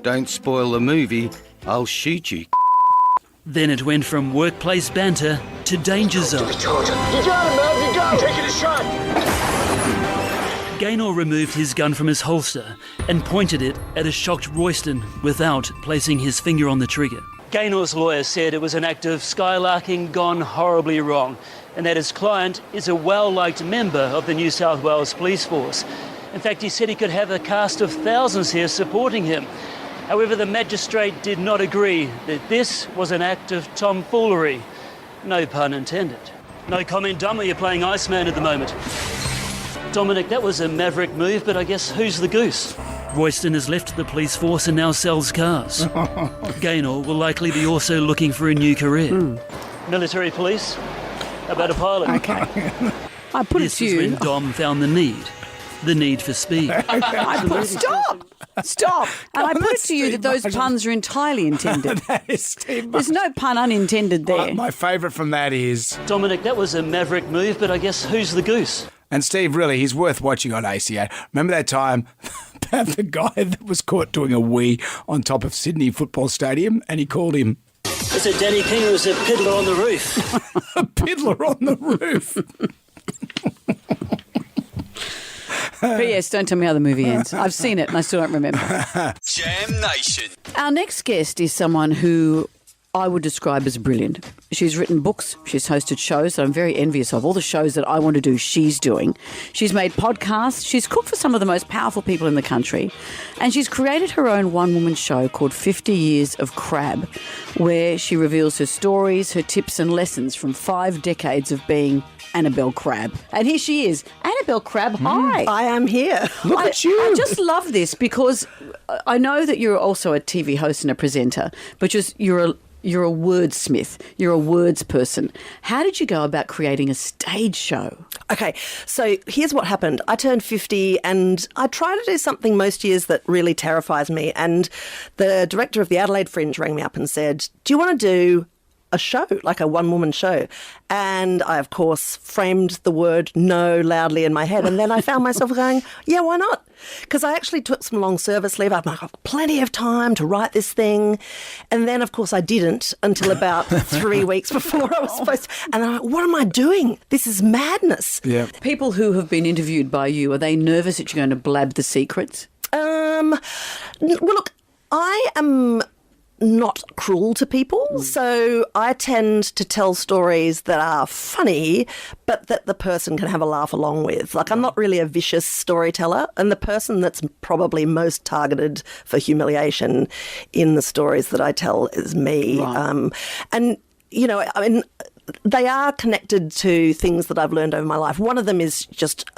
Don't spoil the movie, I'll shoot you. Then it went from workplace banter to danger zone. You got it, man. You got it. Taking a shot. Gaynor removed his gun from his holster and pointed it at a shocked Royston without placing his finger on the trigger. Gaynor's lawyer said it was an act of skylarking gone horribly wrong and that his client is a well-liked member of the New South Wales Police Force. In fact, he said he could have a cast of thousands here supporting him. However, the magistrate did not agree that this was an act of tomfoolery. No pun intended. No comment, Dummer, you're playing Iceman at the moment. Dominic, that was a maverick move, but I guess who's the goose? Royston has left the police force and now sells cars. Gaynor will likely be also looking for a new career. Military police? How about a pilot? Okay. I put this it to is you. when Dom found the need the need for speed. Stop. And I put it to you that those puns are entirely intended. That is Steve There's no pun unintended there. My favourite from that is... Dominic, that was a maverick move, but I guess who's the goose? And Steve, really, he's worth watching on ACA. Remember that time about the guy that was caught doing a wee on top of Sydney Football Stadium, and he called him... Was it Danny King or was it Piddler on the Roof? A piddler on the roof. P.S. Don't tell me how the movie ends. I've seen it and I still don't remember. Jam Nation. Our next guest is someone who I would describe as brilliant. She's written books, she's hosted shows that I'm very envious of. All the shows that I want to do, she's doing. She's made podcasts, she's cooked for some of the most powerful people in the country, and she's created her own one-woman show called 50 Years of Crab, where she reveals her stories, her tips and lessons from 5 decades of being Annabelle Crabb. And here she is. Annabelle Crabb, hi. I am here. Look at you. I just love this because I know that you're also a TV host and a presenter, but you're a wordsmith. You're a words person. How did you go about creating a stage show? Okay, so here's what happened. I turned 50 and I try to do something most years that really terrifies me. And the director of the Adelaide Fringe rang me up and said, do you want to do a show, like a one-woman show? And I, of course, framed the word no loudly in my head. And then I found myself going, yeah, why not? Because I actually took some long service leave. I've got plenty of time to write this thing. And then, of course, I didn't until about 3 weeks before I was supposed to. And I'm like, what am I doing? This is madness. Yeah. People who have been interviewed by you, are they nervous that you're going to blab the secrets? Well, look, I am not cruel to people, so I tend to tell stories that are funny, but that the person can have a laugh along with. Like, I'm not really a vicious storyteller, and the person that's probably most targeted for humiliation in the stories that I tell is me. Right. And, you know, I mean, they are connected to things that I've learned over my life. One of them is just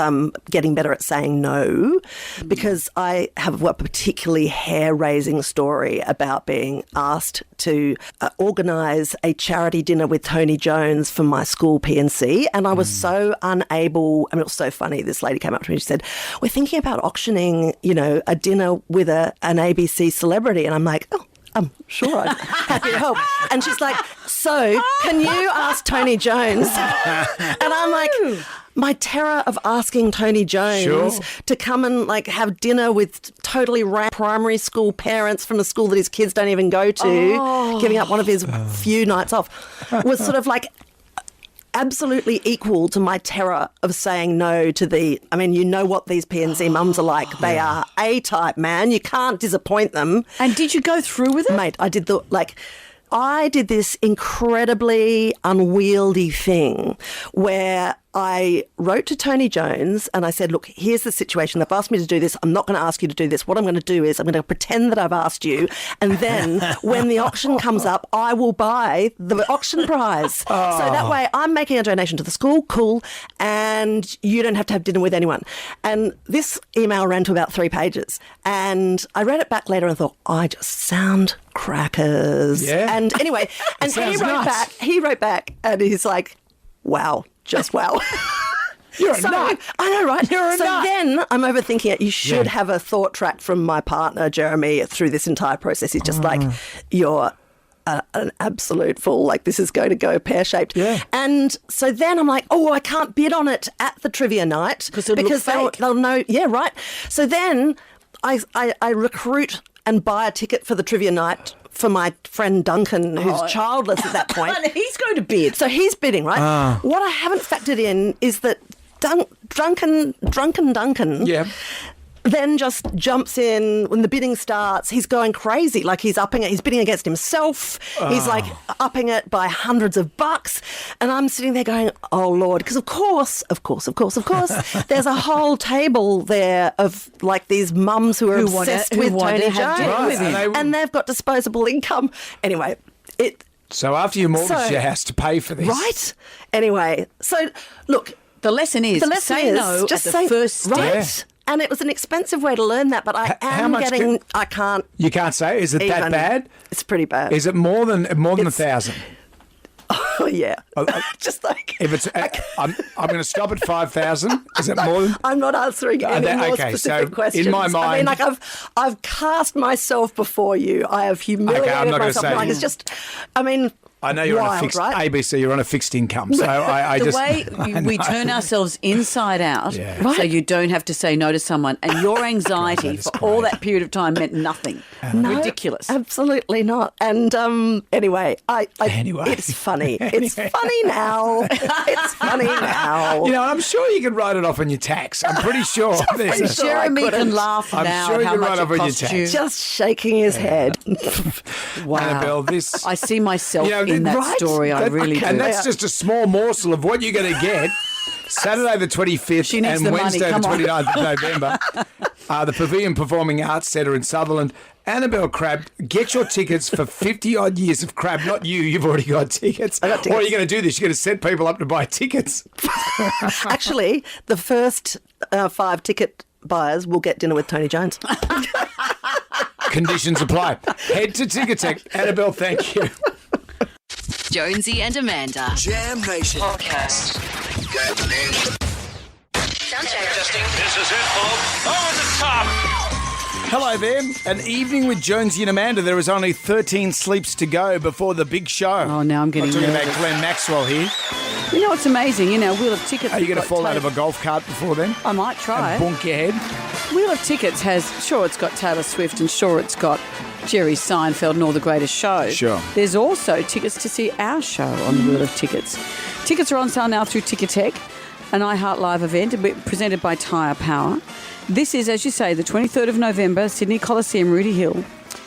getting better at saying no, because I have a particularly hair-raising story about being asked to organise a charity dinner with Tony Jones for my school P&C, and I was so unable. I mean, it was so funny. This lady came up to me and she said, we're thinking about auctioning, you know, a dinner with an ABC celebrity. And I'm like, oh, I'm sure I'm happy to help. And she's like, so can you ask Tony Jones? And I'm like, my terror of asking Tony Jones to come and like have dinner with totally primary school parents from a school that his kids don't even go to, giving up one of his few nights off, was sort of like absolutely equal to my terror of saying no to I mean, you know what these P&C mums are like. They are A-type, man. You can't disappoint them. And did you go through with it? Mate, I did this incredibly unwieldy thing where I wrote to Tony Jones and I said, look, here's the situation. They've asked me to do this. I'm not going to ask you to do this. What I'm going to do is I'm going to pretend that I've asked you. And then when the auction comes up, I will buy the auction prize. So that way I'm making a donation to the school. Cool. And you don't have to have dinner with anyone. And this email ran to about 3 pages. And I read it back later and thought, I just sound crackers. Yeah. And anyway, and he wrote back and he's like, wow. Just wow. You're a nut. I know, right? You're a nut. Then I'm overthinking it. You should have a thought track from my partner, Jeremy, through this entire process. He's just like, you're an absolute fool. Like, this is going to go pear-shaped. Yeah. And so then I'm like, oh, I can't bid on it at the trivia night. Because they'll know. Yeah, right. So then I recruit and buy a ticket for the trivia night for my friend Duncan, who's childless at that point. And he's going to bid. So he's bidding, right? What I haven't factored in is that drunken Duncan then just jumps in when the bidding starts. He's going crazy. Like, he's upping it. He's bidding against himself. He's like upping it by hundreds of bucks. And I'm sitting there going, oh, Lord. Because of course, there's a whole table there of like these mums who are obsessed with Tony Jones. And they've got disposable income. Anyway, So after you mortgage your house to pay for this. Right? Anyway, so look. The lesson is say no just at the first step. Right. Yeah. And it was an expensive way to learn that, but I can't. You can't say? Is it that bad? It's pretty bad. Is it more than 1,000? Oh, yeah. Just like... If it's, I'm going to stop at 5,000. Is that more than... I'm not answering any more specific questions. In my mind... I mean, like, I've cast myself before you. I have humiliated I'm not myself. Say, it's just... I mean... I know you're wild, on a fixed right? ABC. You're on a fixed income, so the way we turn ourselves inside out, so you don't have to say no to someone, and your anxiety for all that period of time meant nothing. No, ridiculous. Absolutely not. And anyway, it's funny. It's funny now. It's funny now. You know, I'm sure you can write it off on your tax. I'm pretty sure. Jeremy can laugh now sure at how you much write it off on your cost tax. you. Just shaking his head. Wow. Annabelle, this... I see myself in that story. I really do. And that's just a small morsel of what you're going to get. Saturday the 25th and Wednesday the 29th of November. The Pavilion Performing Arts Centre in Sutherland. Annabelle Crabb, get your tickets for 50-odd years of Crabb. Not you. You've already got tickets. What are you going to do this? You're going to set people up to buy tickets. Actually, the first 5 ticket buyers will get dinner with Tony Jones. Conditions apply. Head to Ticketek. Annabelle, thank you. Jonesy and Amanda. Jam Nation Podcast. Testing. This is it, folks. Over the top. Hello there. An evening with Jonesy and Amanda. There is only 13 sleeps to go before the big show. Oh, now I'm getting talking nervous. about Glenn Maxwell here. You know what's amazing? You know, Wheel of Tickets... Are you going to fall out of a golf cart before then? I might try. And bonk your head? Wheel of Tickets has... Sure, it's got Taylor Swift and sure, it's got Jerry Seinfeld and all the greatest shows. Sure. There's also tickets to see our show on the Wheel of Tickets. Tickets are on sale now through Ticketek, an iHeart Live event presented by Tyre Power. This is, as you say, the 23rd of November, Sydney Coliseum, Rooty Hill.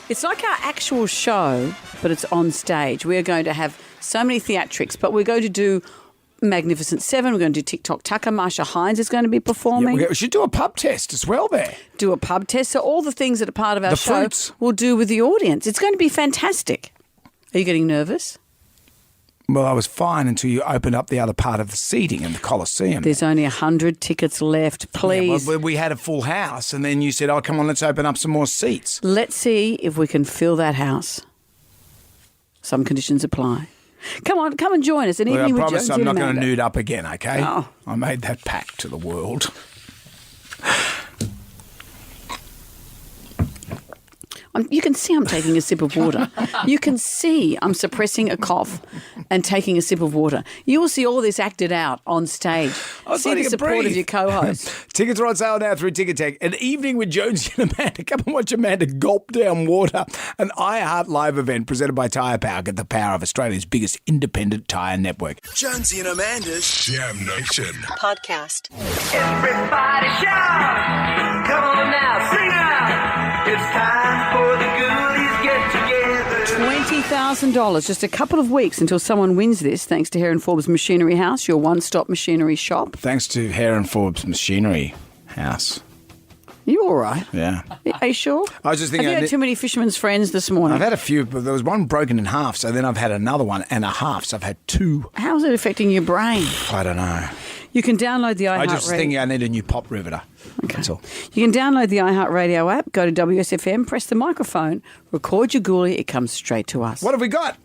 It's like our actual show, but it's on stage. We're going to have so many theatrics, but we're going to do Magnificent Seven. We're going to do TikTok Tucker. Marsha Hines is going to be performing. Yeah, we should do a pub test as well there. Do a pub test. So all the things that are part of our show fruits. we'll do with the audience. It's going to be fantastic. Are you getting nervous? Well, I was fine until you opened up the other part of the seating in the Coliseum. There's only 100 tickets left. Please. Yeah, well, we had a full house, and then you said, come on, let's open up some more seats. Let's see if we can fill that house. Some conditions apply. Come on, come and join us. An evening with Jonesy and I'm not Amanda. going to nude up again, okay? Oh. I made that pact to the world. You can see I'm taking a sip of water. You can see I'm suppressing a cough and taking a sip of water. You will see all this acted out on stage. See the support of your co-host. Tickets are on sale now through Ticketek. An evening with Jonesy and Amanda. Come and watch Amanda gulp down water. An iHeart Live event presented by Tyre Power. Get the power of Australia's biggest independent tyre network. Jonesy and Amanda's Jam Nation Podcast. Everybody shout! Come on now, sing out! It's time for the goodies get together. $20,000. Just a couple of weeks until someone wins this, thanks to Hare & Forbes Machinery House, your one-stop machinery shop. Thanks to Hare & Forbes Machinery House. You all right? Yeah. Are you sure? I was just thinking... Have you had too many fisherman's friends this morning? I've had a few, but there was one broken in half, so then I've had another one and a half, so I've had 2. How's it affecting your brain? I don't know. You can download the iHeart I just think I need a new pop riveter. Okay. That's all. You can download the iHeart Radio app, go to WSFM, press the microphone, record your ghoulie, it comes straight to us. What have we got?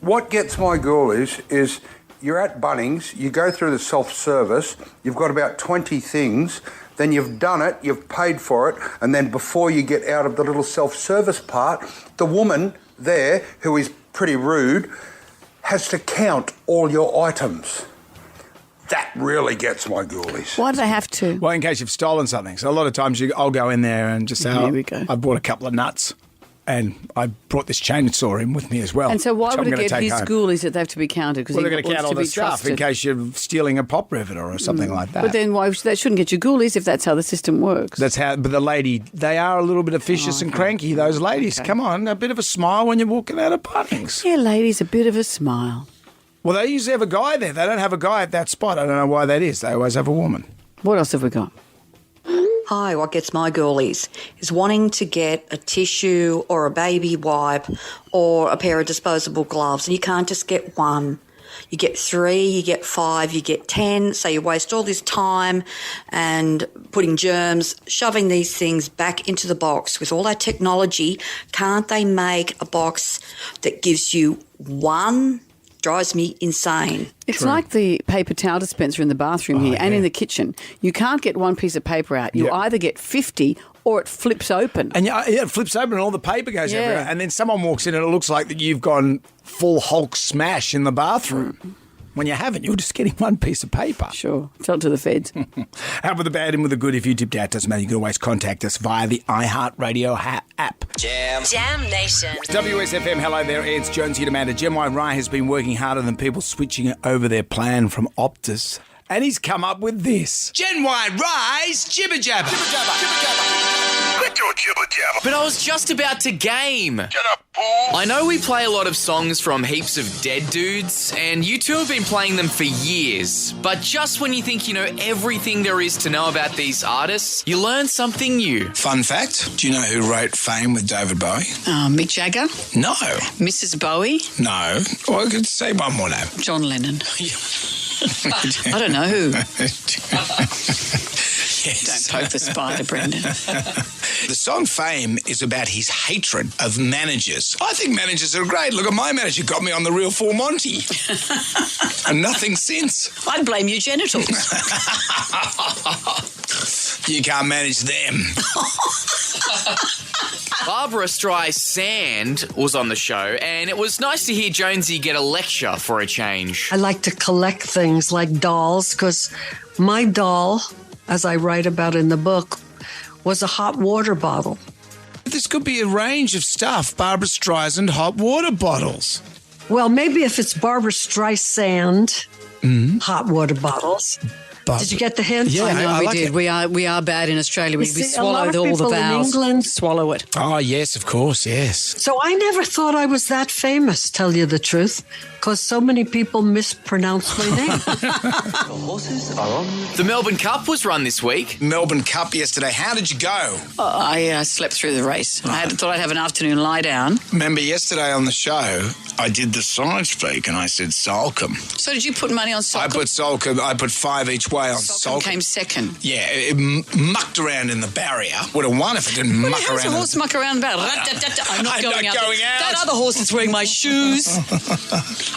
What gets my ghoulies is you're at Bunnings, you go through the self-service, you've got about 20 things, then you've done it, you've paid for it, and then before you get out of the little self-service part, the woman there, who is pretty rude, has to count all your items. That really gets my ghoulies. Why do they have to? Well, in case you've stolen something. So a lot of times I'll go in there and just say, Here we go. I bought a couple of nuts and I brought this chainsaw in with me as well. And so why which would I'm it gonna get take his home. ghoulies that they have to be counted? Because Well, they're going to count all the stuff in case you're stealing a pop riveter or something like that. But then why that shouldn't get your ghoulies if that's how the system works. That's how. But the lady, they are a little bit officious and cranky. Those ladies, come on, a bit of a smile when you're walking out of Bunnings. Yeah, ladies, a bit of a smile. Well, they usually have a guy there. They don't have a guy at that spot. I don't know why that is. They always have a woman. What else have we got? Hi, what gets my ghoulies is wanting to get a tissue or a baby wipe or a pair of disposable gloves, and you can't just get one. You get 3, you get 5, you get 10, so you waste all this time and putting germs, shoving these things back into the box. With all that technology, can't they make a box that gives you 1 Drives me insane. It's like the paper towel dispenser in the bathroom here and in the kitchen. You can't get one piece of paper out. You either get 50 or it flips open. And it flips open and all the paper goes everywhere. And then someone walks in and it looks like that you've gone full Hulk smash in the bathroom. When you haven't, you're just getting one piece of paper. Sure. Tell it to the feds. Out with the bad, in with the good. If you dipped out, doesn't matter. You can always contact us via the iHeartRadio app. Jam Nation. WSFM, hello there. It's Jonesy and Amanda. Gen Y Rye has been working harder than people switching over their plan from Optus. And he's come up with this. Gen Y Rye's Jibber Jabber. Jibber Jabber. Let your jibber jabber. But I was just about to game. Get up, fool. I know we play a lot of songs from heaps of dead dudes, and you two have been playing them for years. But just when you think you know everything there is to know about these artists, you learn something new. Fun fact, do you know who wrote Fame with David Bowie? Mick Jagger? No. Mrs. Bowie? No. Well, I could say one more name. John Lennon? I don't know who. Yes. Don't poke the spider, Brendan. The song Fame is about his hatred of managers. I think managers are great. Look at my manager, got me on the real Full Monty. And nothing since. I'd blame your genitals. You can't manage them. Barbara Streisand was on the show, and it was nice to hear Jonesy get a lecture for a change. I like to collect things like dolls, because my doll, as I write about in the book, was a hot water bottle. This could be a range of stuff. Barbara Streisand hot water bottles. Well, maybe if it's Barbara Streisand hot water bottles. Did you get the hint? Yeah, I know we did. It. We are bad in Australia. We swallowed all the vowels. In England, swallow it. Oh, yes, of course, yes. So I never thought I was that famous, tell you the truth, because so many people mispronounce my name. Horses are on. The Melbourne Cup was run this week. Melbourne Cup yesterday. How did you go? I slept through the race. I thought I'd have an afternoon lie down. Remember yesterday on the show, I did the science speak and I said Salcombe. So did you put money on Salcombe? I put Salcombe. I put 5 each way on Salcombe. Came second. Yeah, it mucked around in the barrier. Would have won if it didn't muck around. How's a horse muck around about? I'm not going out. That other horse is wearing my shoes.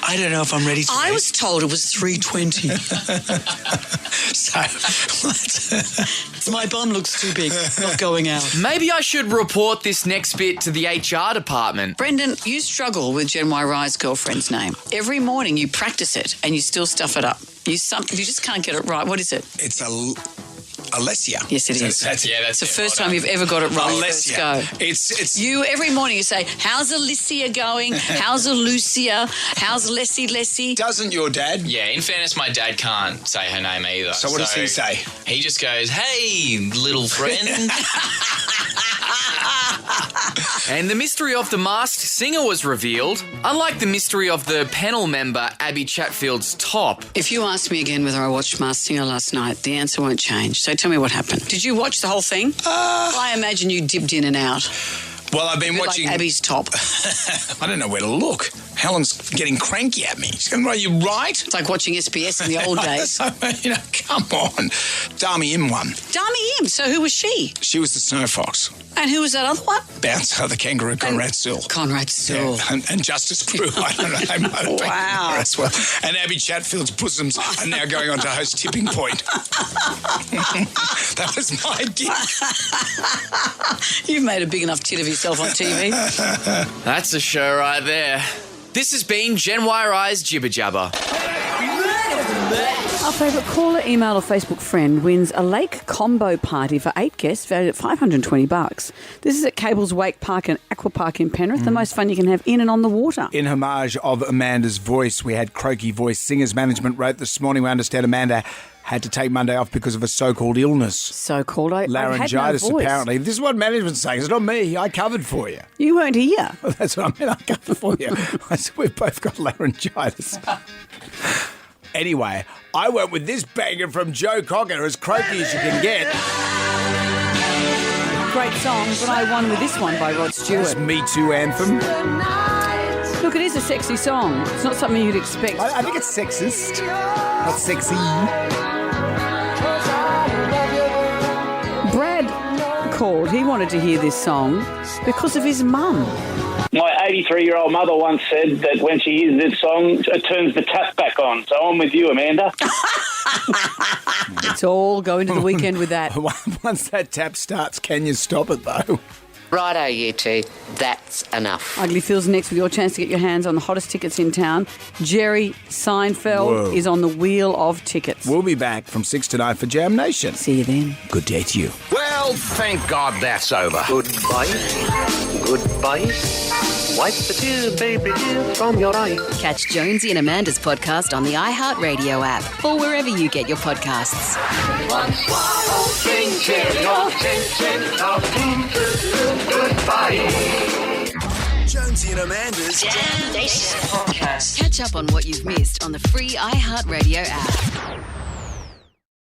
I don't know if I'm ready to I was told it was 3:20. So my bum looks too big. Not going out. Maybe I should report this next bit to the HR department. Brendan, you struggle with Gen Y Rye's girlfriend's name. Every morning you practice it and you still stuff it up. You just can't get it right. What is it? It's Alessia. Yes, it is. That's the first time you've ever got it right. Alessia. Let's go. It's you every morning. You say, "How's Alicia going? How's Lucia? How's Lessie?" Doesn't your dad? Yeah. In fairness, my dad can't say her name either. So what does he say? He just goes, "Hey, little friend." And the mystery of the masked singer was revealed, unlike the mystery of the panel member Abby Chatfield's top. If you ask me again whether I watched Masked Singer last night, the answer won't change. So tell me what happened. Did you watch the whole thing? I imagine you dipped in and out. Well, I've been watching... like Abby's top. I don't know where to look. Helen's getting cranky at me. She's going, "Are you right?" It's like watching SBS in the old days. Come on. Dami Im won. Dami Im? So who was she? She was the Snow Fox. And who was that other one? Bouncer, the kangaroo, Conrad Sewell. Conrad Sewell. Yeah, and Justice Crew. I don't know. They might have been wow. as well. And Abby Chatfield's bosoms are now going on to host Tipping Point. That was my gig. You've made a big enough tit of yourself on TV. That's a show right there. This has been Gen Y Rye's Jibber Jabber. Our favourite caller, email or Facebook friend wins a lake combo party for 8 guests valued at $520. This is at Cable's Wake Park and Aqua Park in Penrith, the most fun you can have in and on the water. In homage of Amanda's voice, we had Croaky Voice Singers Management wrote this morning. We understand Amanda had to take Monday off because of a so-called illness. So-called? Laryngitis, I had no voice. apparently. This is what management's saying. It's not me. I covered for you. You weren't here. Well, that's what I meant. I covered for you. I said we've both got laryngitis. Anyway, I went with this banger from Joe Cocker, as croaky as you can get. Great song, but I won with this one by Rod Stewart. It's Me Too anthem. Look, it is a sexy song. It's not something you'd expect. I think it's sexist, not sexy. Brad called. He wanted to hear this song because of his mum. My 83-year-old mother once said that when she hears this song, it turns the tap back on. So I'm with you, Amanda. It's all going to the weekend with that. Once that tap starts, can you stop it, though? Righto, you two. That's enough. Ugly Phil's next with your chance to get your hands on the hottest tickets in town. Jerry Seinfeld is on the wheel of tickets. We'll be back from 6 to 9 for Jam Nation. See you then. Good day to you. Well, thank God that's over. Goodbye. Goodbye. Wipe the tear, baby dear, from your eye. Catch Jonesy and Amanda's podcast on the iHeartRadio app or wherever you get your podcasts. Goodbye. Jonesy and Amanda's Jam Nation podcast. Catch up on what you've missed on the free iHeartRadio app.